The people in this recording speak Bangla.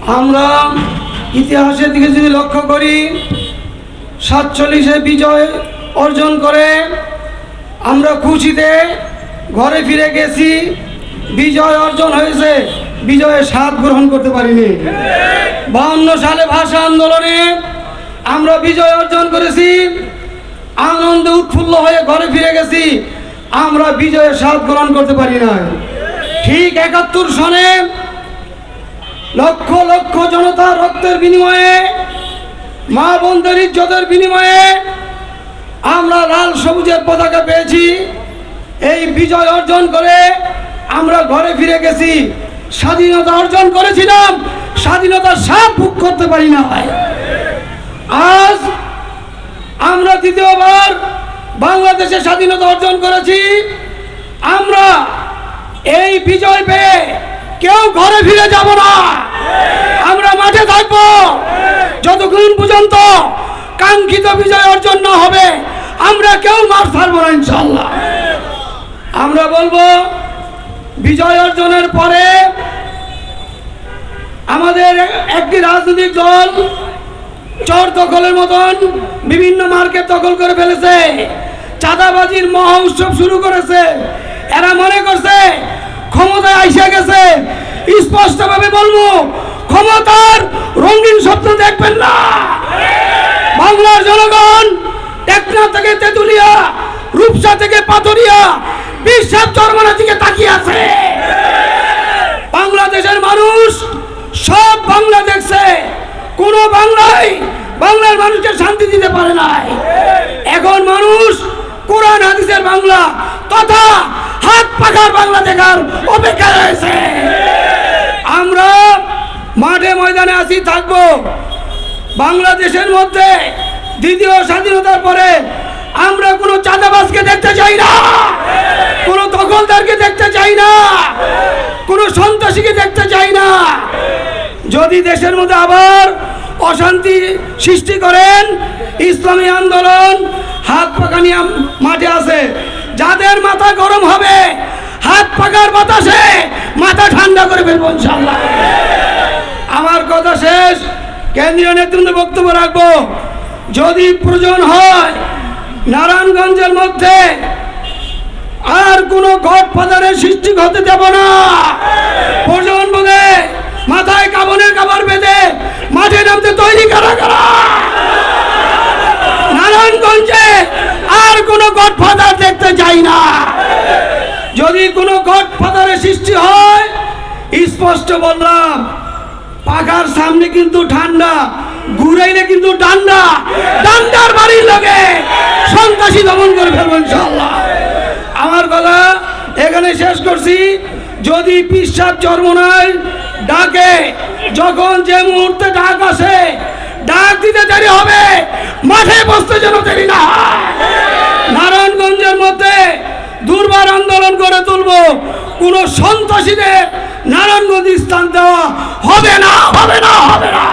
আমরা ইতিহাসের দিকে যদি লক্ষ্য করি, 47-এ বিজয় অর্জন করে আমরা খুশিতে ঘরে ফিরে গেছি। বিজয় অর্জন হয়েছে, বিজয়ের স্বাদ গ্রহণ করতে পারিনি। 52 সালে ভাষা আন্দোলনে আমরা বিজয় অর্জন করেছি, আনন্দে উৎফুল্ল হয়ে ঘরে ফিরে গেছি, আমরা বিজয়ের স্বাদ গ্রহণ করতে পারি না। ঠিক 71 সনে লক্ষ লক্ষ জনতার রক্তের বিনিময়ে, মা বোনদের ইজ্জতের বিনিময়ে আমরা লাল সবুজের পতাকা পেয়েছি। এই বিজয় অর্জন করে আমরা ঘরে ফিরে গেছি, স্বাধীনতা অর্জন করেছিলাম, স্বাধীনতার স্বাদ ভোগ করতে পারি না। আজ আমরা দ্বিতীয়বার বাংলাদেশে স্বাধীনতা অর্জন করেছি। আমরা এই বিজয় পেয়ে কেউ ঘরে ফিরে যাব না, আমরা মাঠে থাকবো যতক্ষণ পর্যন্ত কাঙ্ক্ষিত বিজয় অর্জন না হবে। আমরা কেউ মাঠ ছাড়বো না ইনশাআল্লাহ। আমরা বলবো, বিজয় অর্জনের পরে আমাদের একটি রাজনৈতিক দল চর দখলের মতন বিভিন্ন মার্কেট দখল করে ফেলেছে, চাঁদাবাজির মহা উৎসব শুরু করেছে। এরা মনে করছে ক্ষমতায় আইসা গেছে। স্পষ্টভাবে বলবো, ক্ষমতার রঙিন স্বপ্ন দেখবেন না। বাংলার জনগণ টেকনাফ থেকে তেঁতুলিয়া, রূপসা থেকে পাথরিয়া, বিশ্বাস চরমানের দিকে তাকিয়ে আছে। বাংলাদেশের মানুষ সব বাংলা দেখছে, কোন বাংলার মানুষকে শান্তি দিতে পারে নাই। এখন মানুষ কোরআন হাদিসের বাংলা তথা হাত পাখার বাংলা দেখার অপেক্ষা রয়েছে। আমরা মাঠে ময়দানে আসি, থাকবো। বাংলাদেশের মধ্যে দ্বিতীয় স্বাধীনতার পরে আমরা কোনো চাঁদাবাজকে দেখতে চাই না, কোনো দখলদারকে দেখতে চাই না, কোনো সন্ত্রাসীকে দেখতে চাই না। যদি দেশের মধ্যে আবার অশান্তি সৃষ্টি করেন, ইসলামী আন্দোলন হাত পাখা নিয়ে মাঠে আছে। যাদের মাথা গরম হবে, হাত পাখার বাতাসে মাথা ঠান্ডা করে ফেলবো ইনশাআল্লাহ। আমার কথা শেষ, কেন্দ্রীয় নেতৃত্বে বক্তব্য রাখবো। যদি প্রয়োজন হয় নারায়ণগঞ্জের মধ্যে আর কোনো গডফাদারের সৃষ্টি হতে দেব না। প্রয়োজন বোধে মাথায় কাবনের কাপড় বেঁধে মাঠে নামতে তৈরি করা। নারায়ণগঞ্জে আর কোনো গডফাদার দেখতে চাই না। যদি কোনো গডফাদারের সৃষ্টি হয়, স্পষ্ট বললাম, পাখার সামনে কিন্তু ঠান্ডা, ঘুরাইলে কিন্তু ডান্ডা, ডান্ডার বাড়ির লগে সন্ত্রাসী দমন করে ফেলবো ইনশাআল্লাহ। আমার কথা এখানে শেষ করছি। যদি পিসাব চরমনায় ডাকে, যখন যে মুহূর্তে ডাক আসে, ডাক দিতে দেরি হবে, মাঠে বসতে যেন দেরি না হয়। নারায়ণগঞ্জের মধ্যে দুর্বার আন্দোলন করে তুলবো, কোন সন্ত্রাসীদের নারায়ণগঞ্জ স্থান দেওয়া হবে না, হবে না, হবে না।